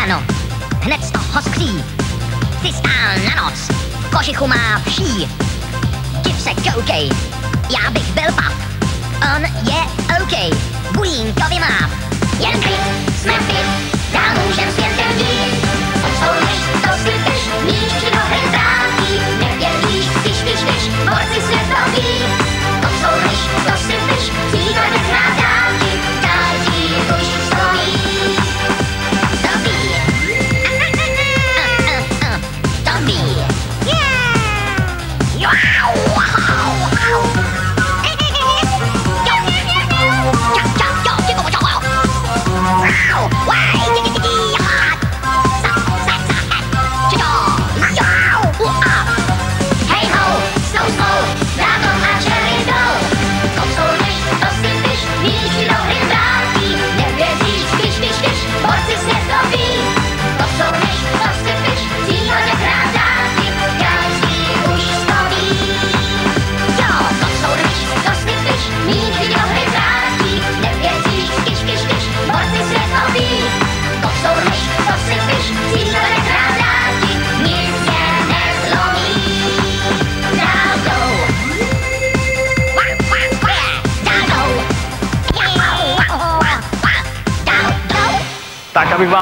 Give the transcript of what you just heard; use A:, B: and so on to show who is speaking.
A: ráno, hned z toho skří. Chystá na noc, kožichu má vší. Div se koukej, já bych byl pav. On je OK, bulínkový máv. Jen klid, jsme fit, dál můžem světem jít. Odsouleš, to slypeš, míči do hry vrátí. Nevěříš, když, borci světoví. Odsouleš, to slypeš, cíle nehrádá ti. Každý už stojí. Dobí. Dobí.
B: Tak, abych vám